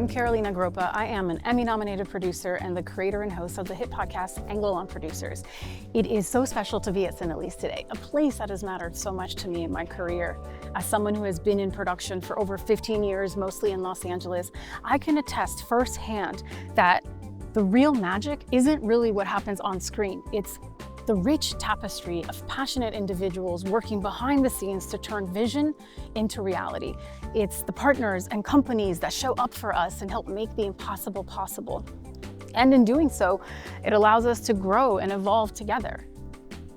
I'm Carolina Gropa. I am an Emmy-nominated producer and the creator and host of the hit podcast Angle on Producers. It is so special to be at Cinalease today, a place that has mattered so much to me in my career. As someone who has been in production for over 15 years, mostly in Los Angeles, I can attest firsthand that the real magic isn't really what happens on screen. It's the rich tapestry of passionate individuals working behind the scenes to turn vision into reality. It's the partners and companies that show up for us and help make the impossible possible. And in doing so, it allows us to grow and evolve together.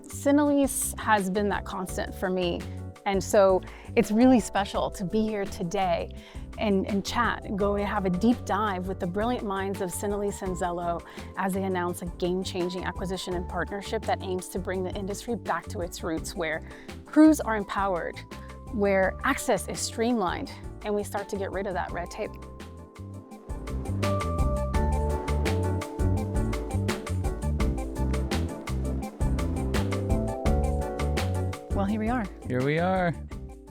Cinalease has been that constant for me. And so it's really special to be here today and chat and go and have a deep dive with the brilliant minds of Cinalease and Zello as they announce a game-changing acquisition and partnership that aims to bring the industry back to its roots, where crews are empowered, where access is streamlined, and we start to get rid of that red tape. Well, here we are. Here we are.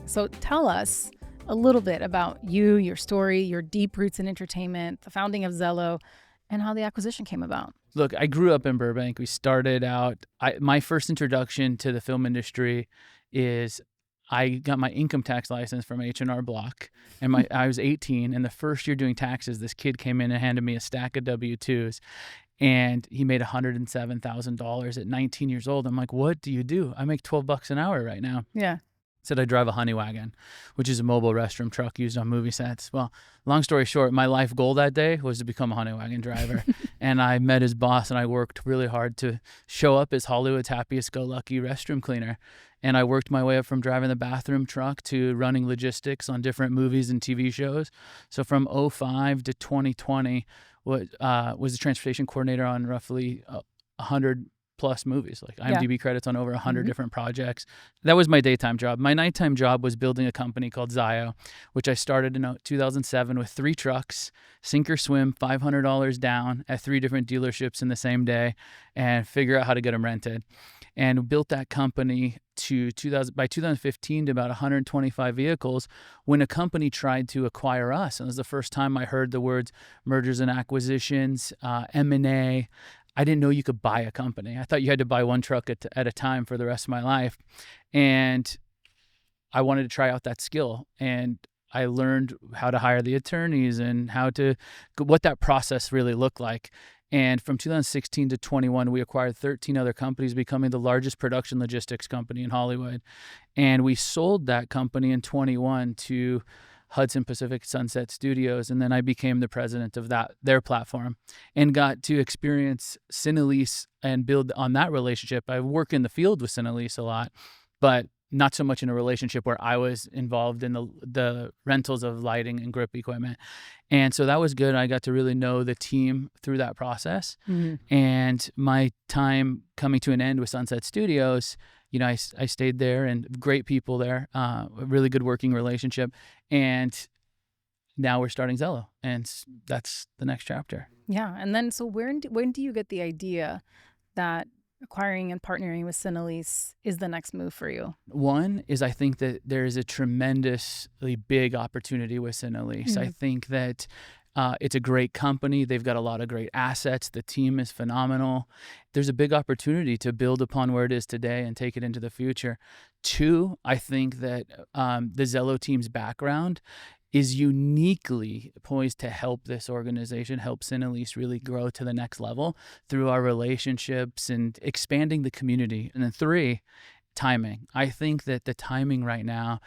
So tell us a little bit about you, your story, your deep roots in entertainment, the founding of Zello, and how the acquisition came about. Look, I grew up in Burbank. We started out, my first introduction to the film industry is I got my income tax license from H&R Block, and I was 18, and the first year doing taxes, this kid came in and handed me a stack of W-2s, and he made $107,000 at 19 years old. I'm like, what do you do? I make $12 an hour right now. Yeah. Said I drive a honey wagon, which is a mobile restroom truck used on movie sets. Well, long story short, my life goal that day was to become a honey wagon driver. And I met his boss, and I worked really hard to show up as Hollywood's happiest-go-lucky restroom cleaner. And I worked my way up from driving the bathroom truck to running logistics on different movies and TV shows. So from 2005 to 2020, was the transportation coordinator on roughly 100 plus movies, like IMDb credits on over 100 different projects. That was my daytime job. My nighttime job was building a company called Zello, which I started in 2007 with 3 trucks, sink or swim, $500 down at 3 different dealerships in the same day, and figure out how to get them rented. And built that company by 2015 to about 125 vehicles when a company tried to acquire us. And it was the first time I heard the words mergers and acquisitions, M&A. I didn't know you could buy a company. I thought you had to buy one truck at a time for the rest of my life. And I wanted to try out that skill. And I learned how to hire the attorneys and what that process really looked like. And from 2016 to 21, we acquired 13 other companies, becoming the largest production logistics company in Hollywood. And we sold that company in 21 to Hudson Pacific Sunset Studios, and then I became the president of their platform and got to experience Cinelease and build on that relationship. I work in the field with Cinelease a lot, but not so much in a relationship where I was involved in the rentals of lighting and grip equipment. And so that was good. I got to really know the team through that process. Mm-hmm. And my time coming to an end with Sunset Studios, I stayed there, and great people there, a really good working relationship. And now we're starting Zello, and that's the next chapter. Yeah. And then, so when do you get the idea that acquiring and partnering with Cinalease is the next move for you? One is, I think that there is a tremendously big opportunity with Cinalease. Mm-hmm. I think that it's a great company. They've got a lot of great assets. The team is phenomenal. There's a big opportunity to build upon where it is today and take it into the future. 2, I think that the Zello team's background is uniquely poised to help this organization, help Cinelease really grow to the next level through our relationships and expanding the community. And then 3, timing. I think that the timing right now,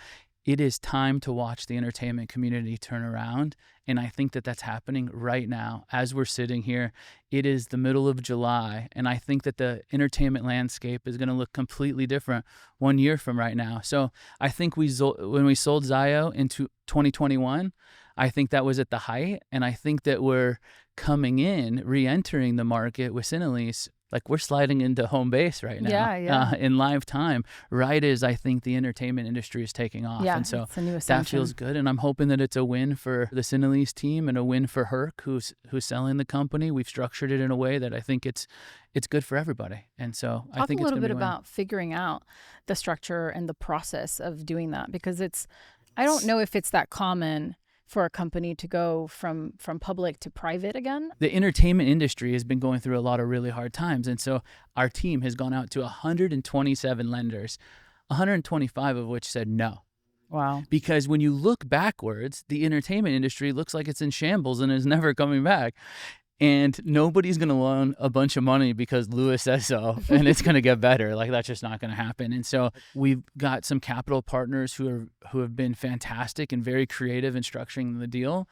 it is time to watch the entertainment community turn around. And I think that that's happening right now as we're sitting here. It is the middle of July, and I think that the entertainment landscape is going to look completely different 1 year from right now. So I think when we sold Zello into 2021, I think that was at the height. And I think that we're coming in, re-entering the market with Cinelease. Like, we're sliding into home base right now in live time, right as I think the entertainment industry is taking off. Yeah, and so it's a new that feels good. And I'm hoping that it's a win for the Cinelease team and a win for Herc, who's selling the company. We've structured it in a way that I think it's good for everybody. And so I think it's Talk a little bit about figuring out the structure and the process of doing that, because I don't know if it's that common for a company to go from public to private again? The entertainment industry has been going through a lot of really hard times. And so our team has gone out to 127 lenders, 125 of which said no. Wow. Because when you look backwards, the entertainment industry looks like it's in shambles and is never coming back. And nobody's going to loan a bunch of money because Lewis says so, and it's going to get better. Like, that's just not going to happen. And so we've got some capital partners who have been fantastic and very creative in structuring the deal.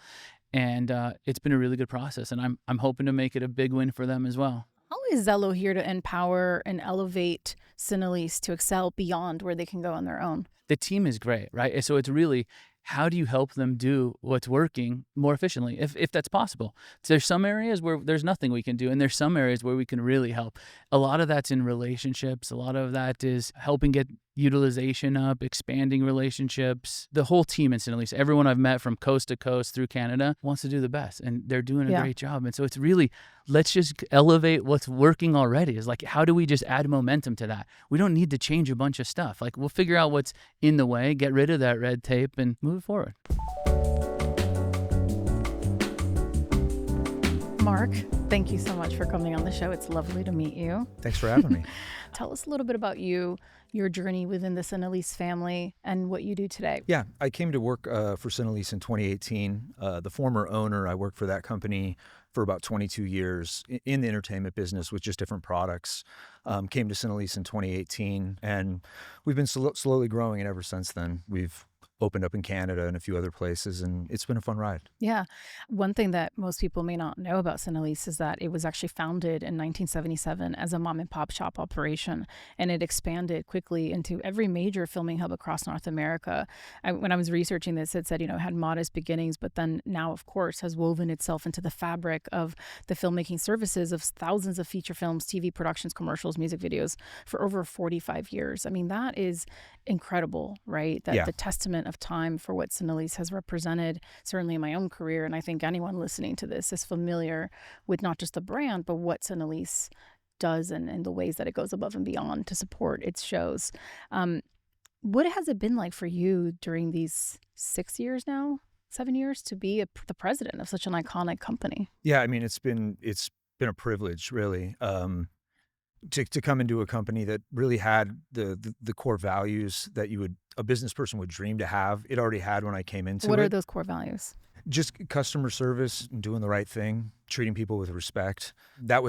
And it's been a really good process. And I'm hoping to make it a big win for them as well. How is Zello here to empower and elevate Cinalease to excel beyond where they can go on their own? The team is great, right? So it's really, how do you help them do what's working more efficiently, if that's possible? So there's some areas where there's nothing we can do, and there's some areas where we can really help. A lot of that's in relationships. A lot of that is helping get utilization up, expanding relationships. The whole team in Cinalease, everyone I've met from coast to coast through Canada wants to do the best, and they're doing a great job. And so it's really, let's just elevate what's working already. Is like, how do we just add momentum to that? We don't need to change a bunch of stuff. Like, we'll figure out what's in the way, get rid of that red tape, and move forward. Mark, thank you so much for coming on the show. It's lovely to meet you. Thanks for having me. Tell us a little bit about you, your journey within the Cinalease family, and what you do today. Yeah, I came to work for Cinelease in 2018. The former owner, I worked for that company for about 22 years in the entertainment business with just different products. Came to Cinelease in 2018, and we've been slowly growing, and ever since then, we've opened up in Canada and a few other places, and it's been a fun ride. Yeah. One thing that most people may not know about Cinalease is that it was actually founded in 1977 as a mom and pop shop operation, and it expanded quickly into every major filming hub across North America. When I was researching this, it said, it had modest beginnings, but then now, of course, has woven itself into the fabric of the filmmaking services of thousands of feature films, TV productions, commercials, music videos for over 45 years. I mean, that is incredible, right? That the testament of time for what Cinalease has represented, certainly in my own career. And I think anyone listening to this is familiar with not just the brand, but what Cinalease does and the ways that it goes above and beyond to support its shows. What has it been like for you during these 7 years to be the president of such an iconic company? Yeah, I mean, it's been a privilege, really. To come into a company that really had the core values that a business person would dream to have. It already had when I came into it. What are those core values? Just customer service and doing the right thing, treating people with respect. That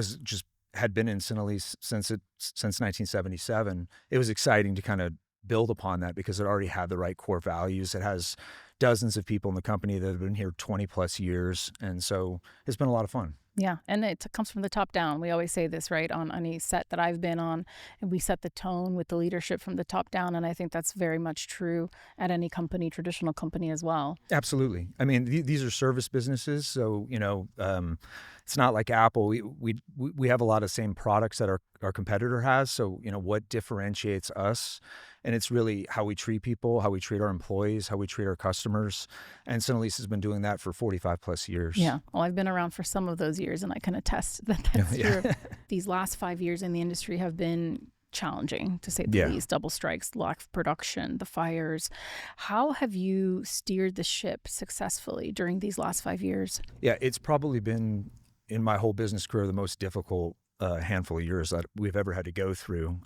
had been in Cinelease since 1977. It was exciting to kind of build upon that because it already had the right core values. It has dozens of people in the company that have been here 20 plus years. And so it's been a lot of fun. Yeah, and it comes from the top down. We always say this, right, on any set that I've been on, and we set the tone with the leadership from the top down, and I think that's very much true at any company, traditional company as well. Absolutely. I mean, these are service businesses, so, it's not like Apple. We have a lot of same products that our competitor has, so, what differentiates us? And it's really how we treat people, how we treat our employees, how we treat our customers. And Cinelease has been doing that for 45 plus years. Yeah. Well, I've been around for some of those years, and I can attest that that's true. These last 5 years in the industry have been challenging, to say the least. Double strikes, lack of production, the fires. How have you steered the ship successfully during these last 5 years? Yeah, it's probably been, in my whole business career, the most difficult handful of years that we've ever had to go through.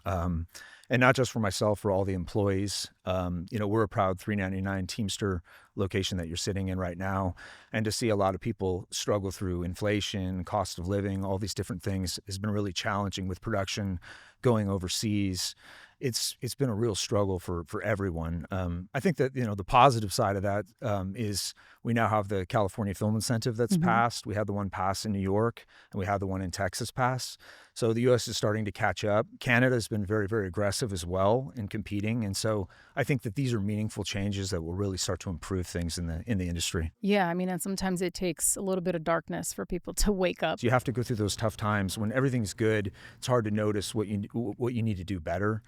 And not just for myself, for all the employees. We're a proud 399 Teamster location that you're sitting in right now. And to see a lot of people struggle through inflation, cost of living, all these different things has been really challenging with production going overseas. It's been a real struggle for everyone. I think that, the positive side of that is we now have the California Film Incentive that's passed. We had the one passed in New York, and we had the one in Texas pass. So the U.S. is starting to catch up. Canada has been very, very aggressive as well in competing. And so I think that these are meaningful changes that will really start to improve things in the industry. Yeah, I mean, and sometimes it takes a little bit of darkness for people to wake up. So you have to go through those tough times. When everything's good, it's hard to notice what you need to do better.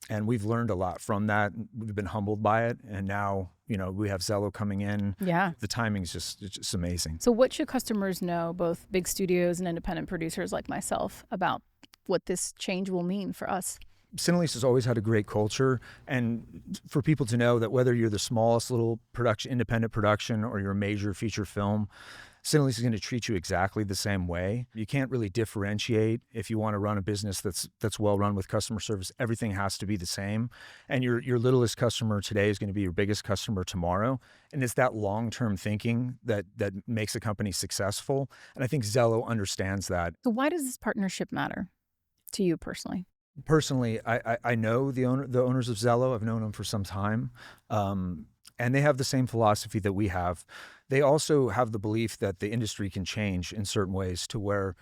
And we've learned a lot from that. We've been humbled by it. And now, we have Zello coming in. Yeah. The timing is just amazing. So what should customers know, both big studios and independent producers like myself, about what this change will mean for us? Cinalease has always had a great culture, and for people to know that whether you're the smallest little production, independent production, or you're a major feature film, Cinalease is going to treat you exactly the same way. You can't really differentiate if you want to run a business that's well run with customer service. Everything has to be the same, and your littlest customer today is going to be your biggest customer tomorrow. And it's that long-term thinking that makes a company successful. And I think Zello understands that. So why does this partnership matter to you personally? Personally, I know the owners of Zello. I've known them for some time, and they have the same philosophy that we have. They also have the belief that the industry can change in certain ways, to where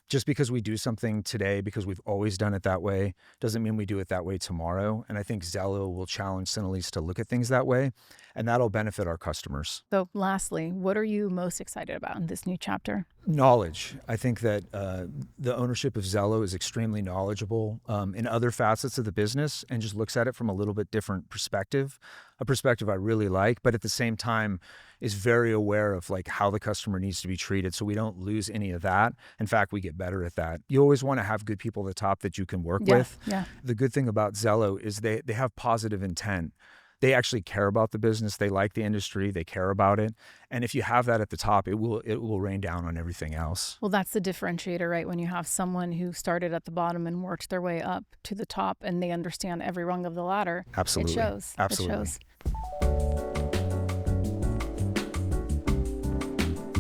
just because we do something today, because we've always done it that way, doesn't mean we do it that way tomorrow. And I think Zello will challenge Cinalease to look at things that way, and that'll benefit our customers. So lastly, what are you most excited about in this new chapter? Knowledge. I think that the ownership of Zello is extremely knowledgeable in other facets of the business, and just looks at it from a little bit different perspective, a perspective I really like, but at the same time is very aware of like how the customer needs to be treated, so we don't lose any of that. In fact, we get better at that. You always want to have good people at the top that you can work with. Yeah. The good thing about Zello is they have positive intent. They actually care about the business. They like the industry. They care about it. And if you have that at the top, it will rain down on everything else. Well, that's the differentiator, right? When you have someone who started at the bottom and worked their way up to the top, and they understand every rung of the ladder. Absolutely. It shows. Absolutely. It shows.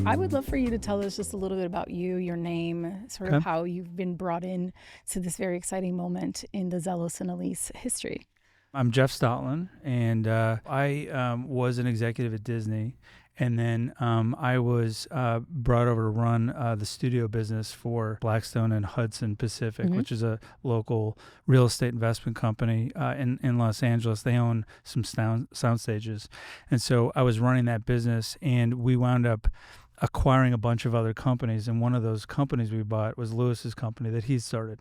I would love for you to tell us just a little bit about you, your name, sort of how you've been brought in to this very exciting moment in the Zello Cinelease history. I'm Jeff Stotlin, and I was an executive at Disney, and then I was brought over to run the studio business for Blackstone and Hudson Pacific, which is a local real estate investment company in Los Angeles. They own some sound stages, and so I was running that business, and we wound up acquiring a bunch of other companies, and one of those companies we bought was Lewis's company that he started.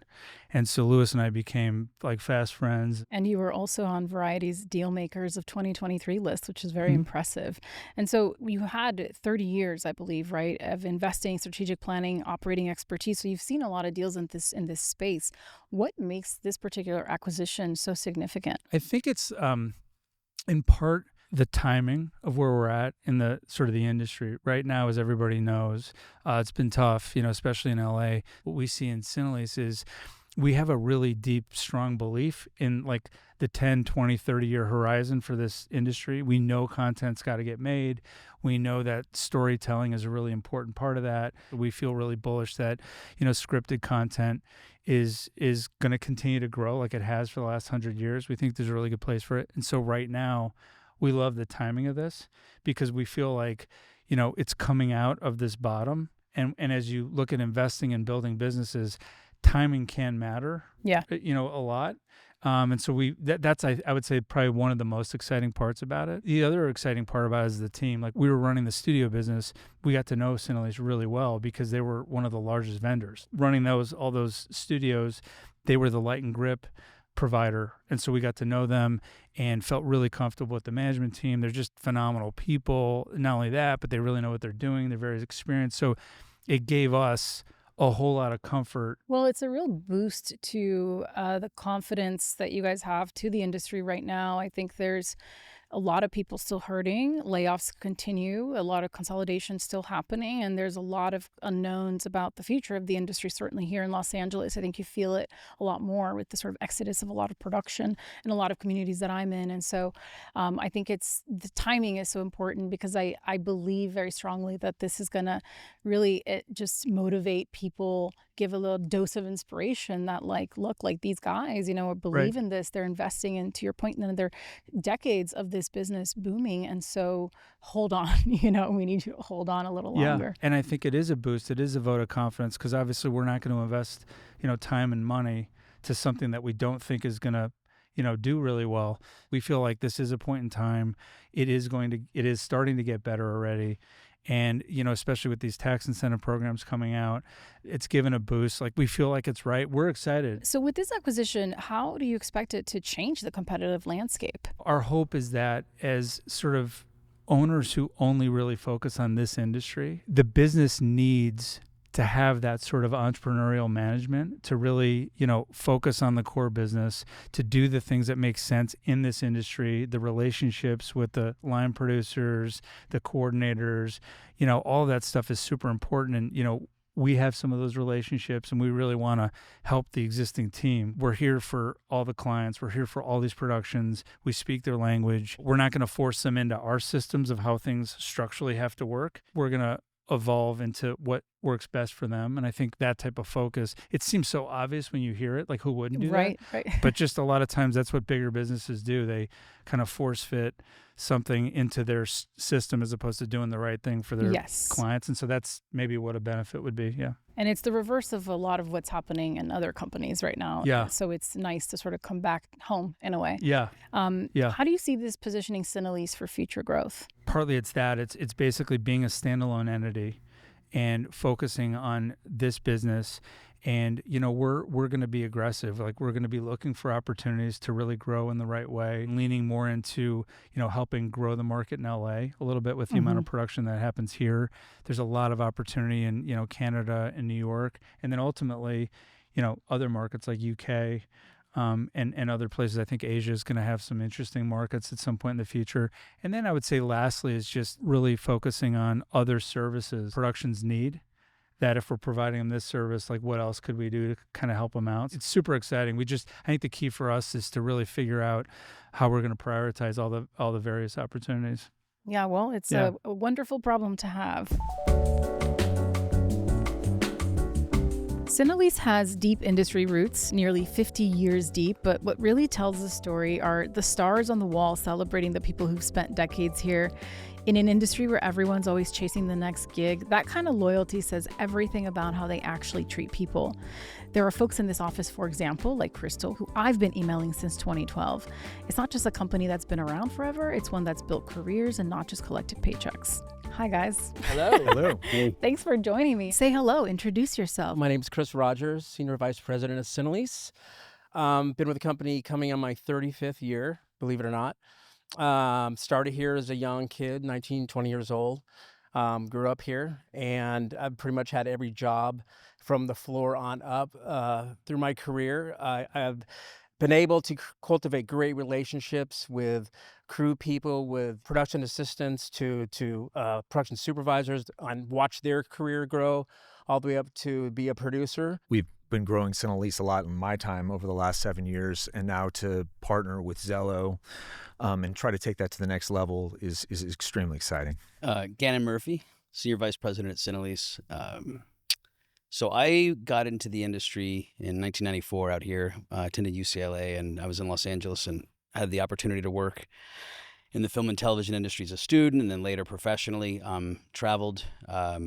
And so Lewis and I became like fast friends. And you were also on Variety's Deal Makers of 2023 list, which is very impressive. And so you had 30 years, I believe, right, of investing, strategic planning, operating expertise. So you've seen a lot of deals in this space. What makes this particular acquisition so significant? I think it's in part the timing of where we're at in the sort of the industry right now. As everybody knows, it's been tough, especially in LA. What we see in Cinelease is we have a really deep, strong belief in like the 10, 20, 30-year horizon for this industry. We know content's got to get made. We know that storytelling is a really important part of that. We feel really bullish that, scripted content is going to continue to grow like it has for the last 100 years. We think there's a really good place for it. And so right now, we love the timing of this because we feel like, it's coming out of this bottom. And as you look at investing and building businesses, timing can matter, a lot. And so that's, I would say, probably one of the most exciting parts about it. The other exciting part about it is the team. Like, we were running the studio business. We got to know Cinelease really well because they were one of the largest vendors. Running all those studios, they were the light and grip provider. And so we got to know them and felt really comfortable with the management team. They're just phenomenal people. Not only that, but they really know what they're doing. They're very experienced. So it gave us a whole lot of comfort. Well, it's a real boost to the confidence that you guys have to the industry right now. I think there's a lot of people still hurting. Layoffs continue. A lot of consolidation still happening. And there's a lot of unknowns about the future of the industry, certainly here in Los Angeles. I think you feel it a lot more with the sort of exodus of a lot of production in a lot of communities that I'm in. And so I think the timing is so important because I believe very strongly that this is going to really just motivate people, give a little dose of inspiration that look, these guys, believe in this. They're investing in, to your point, in their decades of this business booming. And so hold on, we need you to hold on a little longer. And I think it is a boost. It is a vote of confidence because obviously we're not going to invest, time and money to something that we don't think is going to, do really well. We feel like this is a point in time. It is starting to get better already. And, especially with these tax incentive programs coming out, it's given a boost. Like, we feel like it's right. We're excited. So with this acquisition, how do you expect it to change the competitive landscape? Our hope is that as sort of owners who only really focus on this industry, the business needs to have that sort of entrepreneurial management, to really, focus on the core business, to do the things that make sense in this industry, the relationships with the line producers, the coordinators, all that stuff is super important. And, we have some of those relationships, and we really want to help the existing team. We're here for all the clients. We're here for all these productions. We speak their language. We're not going to force them into our systems of how things structurally have to work. We're going to evolve into what works best for them. And I think that type of focus, it seems so obvious when you hear it, like who wouldn't do that? Right. But just a lot of times that's what bigger businesses do. They kind of force fit something into their system as opposed to doing the right thing for their clients. And so that's maybe what a benefit would be. Yeah. And it's the reverse of a lot of what's happening in other companies right now. Yeah. So it's nice to sort of come back home in a way. Yeah. How do you see this positioning Cinalease for future growth? Partly it's that. It's basically being a standalone entity and focusing on this business. And, we're going to be aggressive. Like, we're going to be looking for opportunities to really grow in the right way, leaning more into, helping grow the market in LA a little bit with the amount of production that happens here. There's a lot of opportunity in, Canada and New York. And then ultimately, other markets like UK and other places. I think Asia is going to have some interesting markets at some point in the future. And then I would say lastly is just really focusing on other services productions need. That if we're providing them this service, like what else could we do to kind of help them out? It's super exciting. I think the key for us is to really figure out how we're going to prioritize all the various opportunities. Yeah, well, it's a wonderful problem to have. Cinalease has deep industry roots, nearly 50 years deep, but what really tells the story are the stars on the wall celebrating the people who've spent decades here. In an industry where everyone's always chasing the next gig, that kind of loyalty says everything about how they actually treat people. There are folks in this office, for example, like Crystal, who I've been emailing since 2012. It's not just a company that's been around forever, it's one that's built careers and not just collected paychecks. Hi, guys. Hello. Hello. Hey. Thanks for joining me. Say hello, introduce yourself. My name is Chris Rogers, Senior Vice President of Cinalease. Been with the company coming on my 35th year, believe it or not. Started here as a young kid, 19, 20 years old. Grew up here, and I've pretty much had every job from the floor on up through my career. I've been able to cultivate great relationships with crew people, with production assistants to production supervisors, and watch their career grow all the way up to be a producer. We've been growing Cinelease a lot in my time over the last 7 years, and now to partner with Zello and try to take that to the next level is extremely exciting. Gannon Murphy, Senior Vice President at Cinalease. So I got into the industry in 1994 out here. I attended UCLA, and I was in Los Angeles and had the opportunity to work in the film and television industry as a student, and then later professionally. Traveled a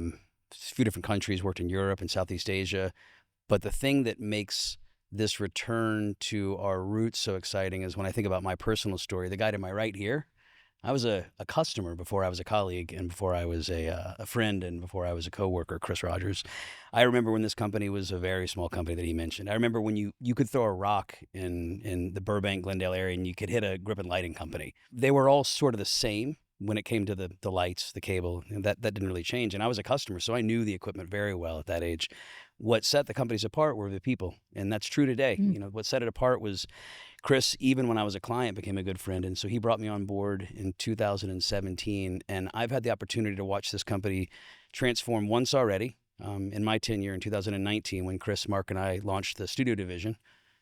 few different countries, worked in Europe and Southeast Asia. But the thing that makes this return to our roots so exciting is when I think about my personal story. The guy to my right here, I was a customer before I was a colleague, and before I was a friend, and before I was a coworker, Chris Rogers. I remember when this company was a very small company that he mentioned. I remember when you could throw a rock in the Burbank, Glendale area and you could hit a grip and lighting company. They were all sort of the same when it came to the lights, the cable, and that didn't really change. And I was a customer, so I knew the equipment very well at that age. What set the companies apart were the people, and that's true today. What set it apart was Chris, even when I was a client, became a good friend, and so he brought me on board in 2017, and I've had the opportunity to watch this company transform once already in my tenure in 2019 when Chris, Mark, and I launched the studio division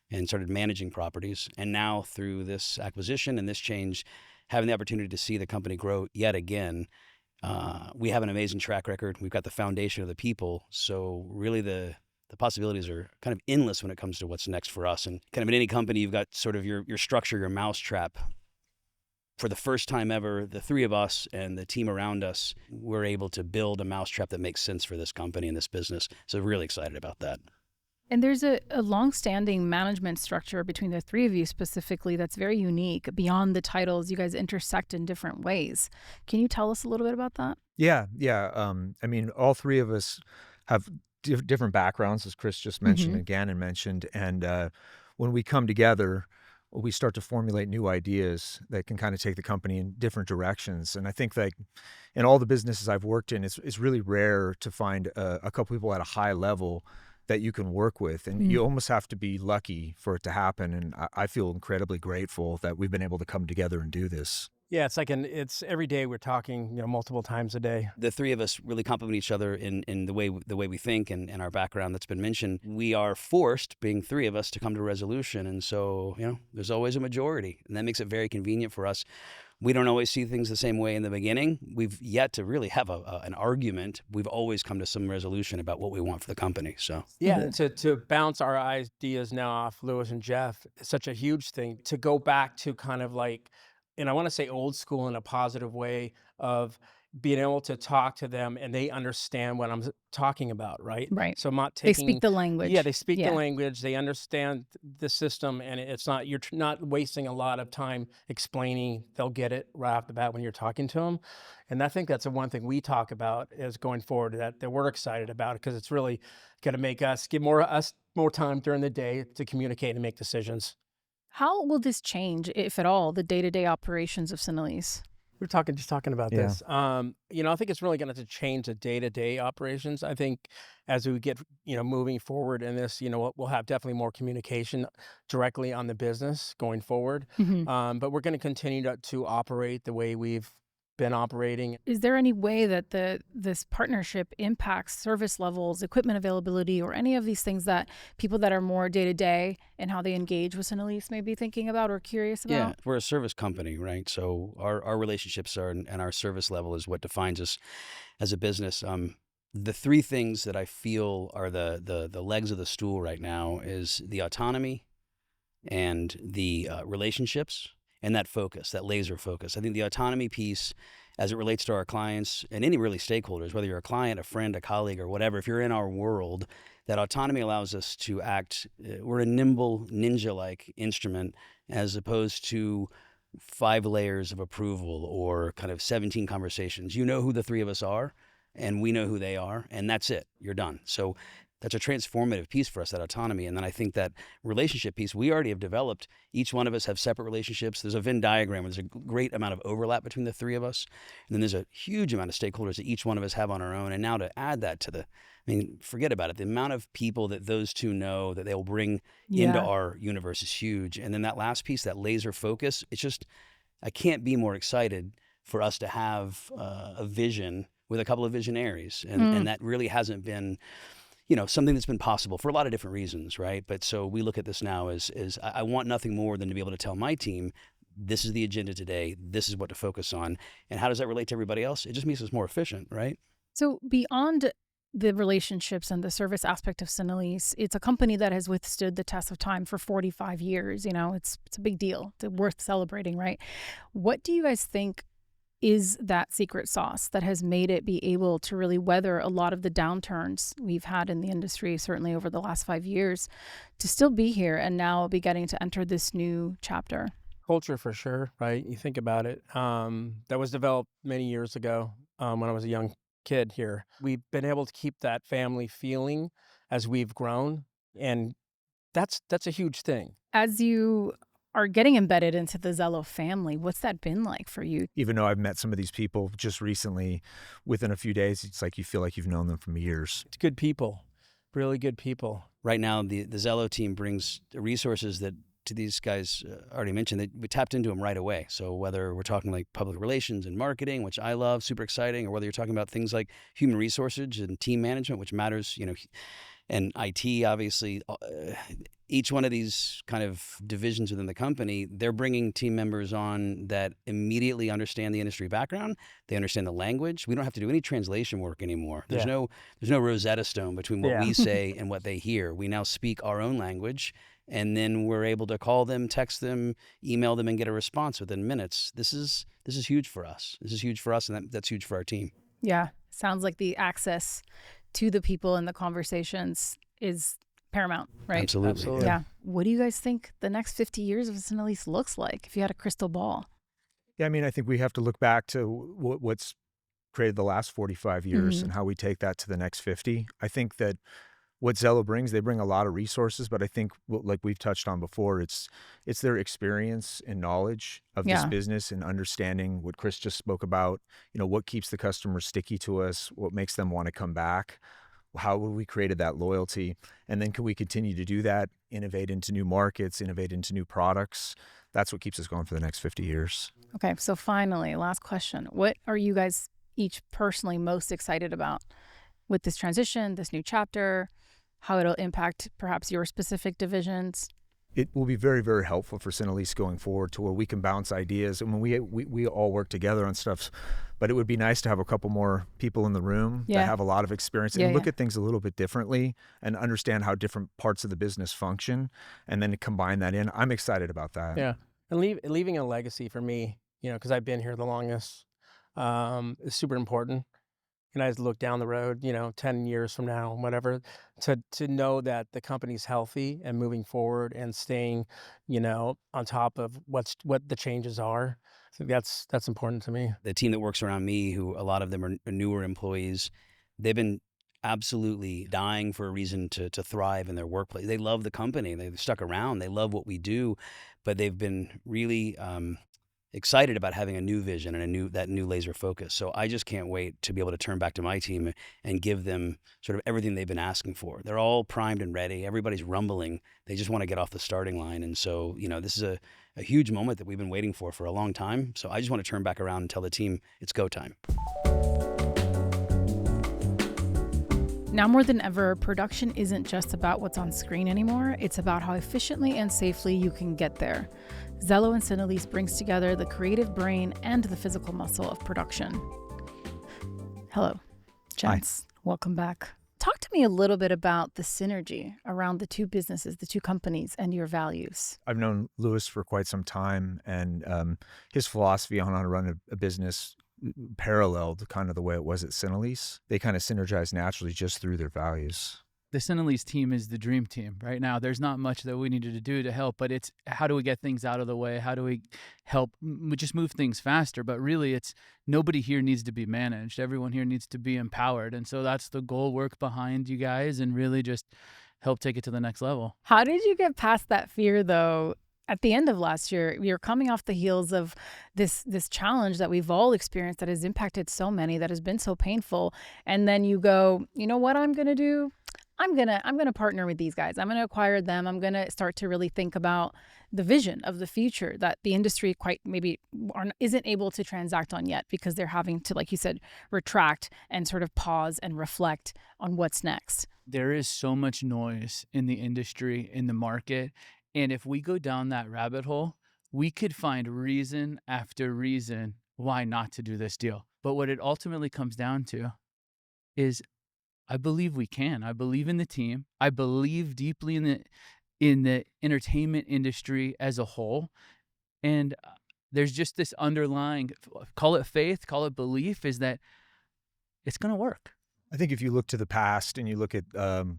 and started managing properties, and now through this acquisition and this change, having the opportunity to see the company grow yet again. We have an amazing track record. We've got the foundation of the people. So really the possibilities are kind of endless when it comes to what's next for us. And kind of in any company, you've got sort of your structure, your mousetrap. For the first time ever, the three of us and the team around us, we're able to build a mousetrap that makes sense for this company and this business. So really excited about that. And there's a long-standing management structure between the three of you specifically that's very unique. Beyond the titles, you guys intersect in different ways. Can you tell us a little bit about that? Yeah. I mean, all three of us have different backgrounds, as Chris just mentioned and Gannon mentioned. And when we come together, we start to formulate new ideas that can kind of take the company in different directions. And I think like in all the businesses I've worked in, it's really rare to find a couple people at a high level that you can work with. And you almost have to be lucky for it to happen. And I feel incredibly grateful that we've been able to come together and do this. Yeah, it's every day we're talking, multiple times a day. The three of us really complement each other in the way we think and our background that's been mentioned. We are forced, being three of us, to come to a resolution. And so, there's always a majority. And that makes it very convenient for us. We don't always see things the same way in the beginning. We've yet to really have an argument. We've always come to some resolution about what we want for the company. So yeah, to bounce our ideas now off Louis and Jeff is such a huge thing. To go back to kind of like, and I want to say old school in a positive way, of being able to talk to them and they understand what I'm talking about, right? Right. So I'm not They taking. speak the language. Yeah, they speak the language. They understand the system, and it's not, you're not wasting a lot of time explaining. They'll get it right off the bat when you're talking to them. And I think that's the one thing we talk about is going forward that we're excited about, because it's really going to make us give us more time during the day to communicate and make decisions. How will this change, if at all, the day-to-day operations of Cinalease? We're just talking about this. I think it's really going to change the day-to-day operations. I think as we get, moving forward in this, we'll have definitely more communication directly on the business going forward. But we're going to continue to operate the way we've been operating. Is there any way that this partnership impacts service levels, equipment availability, or any of these things that people that are more day-to-day and how they engage with Cinalease may be thinking about or curious about? Yeah, we're a service company, right? So our relationships and our service level is what defines us as a business. The three things that I feel are the legs of the stool right now is the autonomy and the relationships and that focus, that laser focus. I think the autonomy piece, as it relates to our clients and any really stakeholders, whether you're a client, a friend, a colleague, or whatever, if you're in our world, that autonomy allows us to act. We're a nimble, ninja-like instrument, as opposed to 5 layers of approval or kind of 17 conversations. You know who the three of us are, and we know who they are, and that's it. You're done. So that's a transformative piece for us, that autonomy. And then I think that relationship piece, we already have developed. Each one of us have separate relationships. There's a Venn diagram where there's a great amount of overlap between the three of us. And then there's a huge amount of stakeholders that each one of us have on our own. And now to add that to forget about it. The amount of people that those two know that they'll bring into our universe is huge. And then that last piece, that laser focus, it's just, I can't be more excited for us to have a vision with a couple of visionaries. And that really hasn't been, something that's been possible for a lot of different reasons, right? But so we look at this now as I want nothing more than to be able to tell my team, this is the agenda today, this is what to focus on. And how does that relate to everybody else? It just makes us more efficient, right? So beyond the relationships and the service aspect of Cinalease, it's a company that has withstood the test of time for 45 years. It's a big deal. It's worth celebrating, right? What do you guys think is that secret sauce that has made it be able to really weather a lot of the downturns we've had in the industry, certainly over the last 5 years, to still be here and now be getting to enter this new chapter? Culture, for sure, right? You think about it. That was developed many years ago when I was a young kid here. We've been able to keep that family feeling as we've grown, and that's a huge thing. As you are getting embedded into the Zello family, what's that been like for you? Even though I've met some of these people just recently, within a few days, it's like you feel like you've known them for years. It's good people, really good people. Right now, the Zello team brings resources that to these guys already mentioned, that we tapped into them right away. So whether we're talking like public relations and marketing, which I love, super exciting, or whether you're talking about things like human resources and team management, which matters, and IT, obviously, each one of these kind of divisions within the company, they're bringing team members on that immediately understand the industry background. They understand the language. We don't have to do any translation work anymore. There's no Rosetta Stone between what we say and what they hear. We now speak our own language, and then we're able to call them, text them, email them, and get a response within minutes. This is huge for us. This is huge for us, and that's huge for our team. Yeah, sounds like the access to the people and the conversations is paramount, right? Absolutely. Yeah. What do you guys think the next 50 years of Cinalease looks like if you had a crystal ball? Yeah, I think we have to look back to what's created the last 45 years and how we take that to the next 50. I think that what Zello brings, they bring a lot of resources, but I think like we've touched on before, it's their experience and knowledge of this business and understanding what Chris just spoke about, what keeps the customer sticky to us, what makes them want to come back, how we created that loyalty, and then can we continue to do that, innovate into new markets, innovate into new products. That's what keeps us going for the next 50 years. Okay, so finally, last question. What are you guys each personally most excited about with this transition, this new chapter, how it'll impact perhaps your specific divisions? It will be very, very helpful for Cinalease going forward to where we can bounce ideas. And when we all work together on stuff, but it would be nice to have a couple more people in the room that have a lot of experience and look at things a little bit differently and understand how different parts of the business function, and then to combine that in. I'm excited about that. Yeah. And leaving a legacy for me, because I've been here the longest, is super important. And I just look down the road, 10 years from now, whatever, to know that the company's healthy and moving forward and staying, on top of what the changes are. I think that's important to me. The team that works around me, who a lot of them are newer employees, they've been absolutely dying for a reason to thrive in their workplace. They love the company. They've stuck around. They love what we do, but they've been really excited about having a new vision and that new laser focus. So I just can't wait to be able to turn back to my team and give them sort of everything they've been asking for. They're all primed and ready. Everybody's rumbling. They just want to get off the starting line. And so, this is a huge moment that we've been waiting for a long time. So I just want to turn back around and tell the team it's go time. Now more than ever, production isn't just about what's on screen anymore. It's about how efficiently and safely you can get there. Zello and Cinelease brings together the creative brain and the physical muscle of production. Hello, gents. Hi. Welcome back. Talk to me a little bit about the synergy around the two businesses, the two companies, and your values. I've known Louis for quite some time, and his philosophy on how to run a business paralleled kind of the way it was at Cinalease. They kind of synergize naturally just through their values. The Cinelease team is the dream team right now. There's not much that we needed to do to help, but it's how do we get things out of the way? How do we help just move things faster? But really, it's nobody here needs to be managed. Everyone here needs to be empowered. And so that's the goal, work behind you guys and really just help take it to the next level. How did you get past that fear, though? At the end of last year, you're coming off the heels of this challenge that we've all experienced that has impacted so many, that has been so painful. And then you go, you know what I'm going to do? I'm going to partner with these guys. I'm going to acquire them. I'm going to start to really think about the vision of the future that the industry quite maybe isn't able to transact on yet because they're having to, like you said, retract and sort of pause and reflect on what's next. There is so much noise in the industry, in the market. And if we go down that rabbit hole, we could find reason after reason why not to do this deal. But what it ultimately comes down to is I believe we can. I believe in the team. I believe deeply in the entertainment industry as a whole. And there's just this underlying, call it faith, call it belief, is that it's going to work. I think if you look to the past and you look at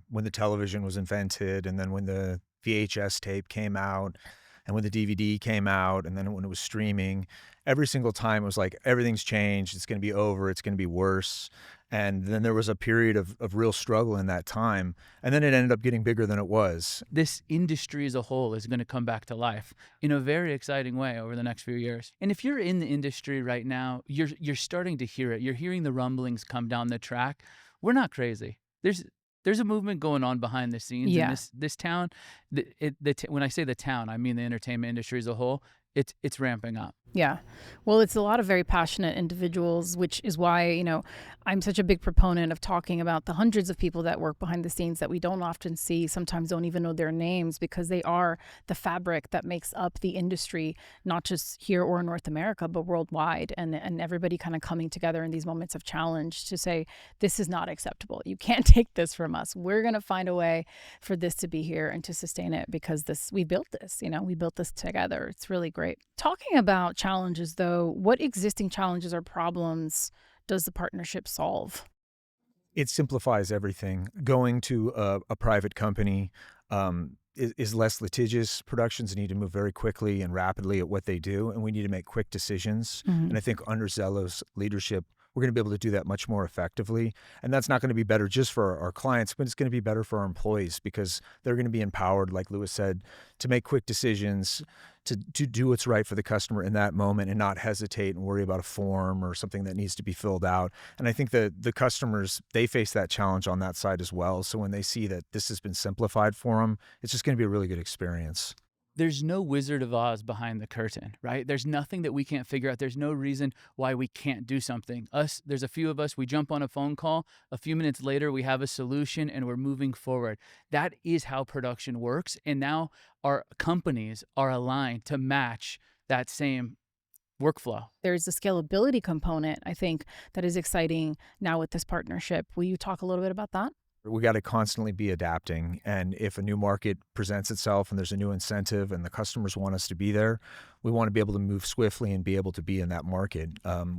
when the television was invented, and then when the VHS tape came out, and when the DVD came out, and then when it was streaming, every single time it was like, everything's changed. It's going to be over. It's going to be worse. And then there was a period of real struggle in that time. And then it ended up getting bigger than it was. This industry as a whole is going to come back to life in a very exciting way over the next few years. And if you're in the industry right now, you're starting to hear it. You're hearing the rumblings come down the track. We're not crazy. There's a movement going on behind the scenes in this town. When I say the town, I mean the entertainment industry as a whole. It's ramping up. Yeah. Well, it's a lot of very passionate individuals, which is why, I'm such a big proponent of talking about the hundreds of people that work behind the scenes that we don't often see, sometimes don't even know their names, because they are the fabric that makes up the industry, not just here or in North America, but worldwide. And everybody kind of coming together in these moments of challenge to say, this is not acceptable. You can't take this from us. We're going to find a way for this to be here and to sustain it, because we built this, we built this together. It's really great. Talking about challenges, though, what existing challenges or problems does the partnership solve? It simplifies everything. Going to a private company is less litigious. Productions need to move very quickly and rapidly at what they do, and we need to make quick decisions. Mm-hmm. And I think under Zello's leadership, we're going to be able to do that much more effectively. And that's not going to be better just for our clients, but it's going to be better for our employees because they're going to be empowered, like Louis said, to make quick decisions, to do what's right for the customer in that moment and not hesitate and worry about a form or something that needs to be filled out. And I think that the customers, they face that challenge on that side as well. So when they see that this has been simplified for them, it's just going to be a really good experience. There's no Wizard of Oz behind the curtain, right? There's nothing that we can't figure out. There's no reason why we can't do something. There's a few of us, we jump on a phone call. A few minutes later, we have a solution and we're moving forward. That is how production works. And now our companies are aligned to match that same workflow. There's a scalability component, I think, that is exciting now with this partnership. Will you talk a little bit about that? We got to constantly be adapting. And if a new market presents itself and there's a new incentive and the customers want us to be there, we want to be able to move swiftly and be able to be in that market.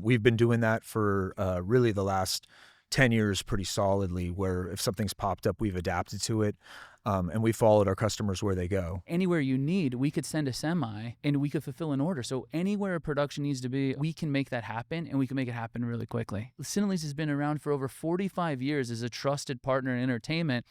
We've been doing that for really the last 10 years pretty solidly, where if something's popped up, we've adapted to it. And we followed our customers where they go. Anywhere you need, we could send a semi and we could fulfill an order. So anywhere a production needs to be, we can make that happen, and we can make it happen really quickly. Cinalease has been around for over 45 years as a trusted partner in entertainment,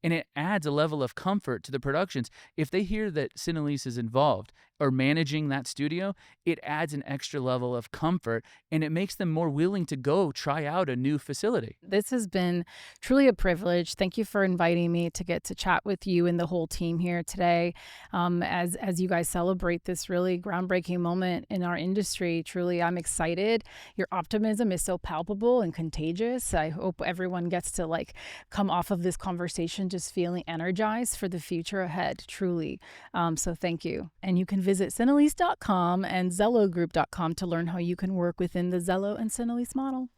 and it adds a level of comfort to the productions. If they hear that Cinalease is involved or managing that studio, it adds an extra level of comfort, and it makes them more willing to go try out a new facility. This has been truly a privilege. Thank you for inviting me to get to chat with you and the whole team here today as you guys celebrate this really groundbreaking moment in our industry. Truly, I'm excited. Your optimism is so palpable and contagious. I hope everyone gets to come off of this conversation just feeling energized for the future ahead, truly. So thank you. And you can visit Cinalease.com and ZelloGroup.com to learn how you can work within the Zello and Cinelease model.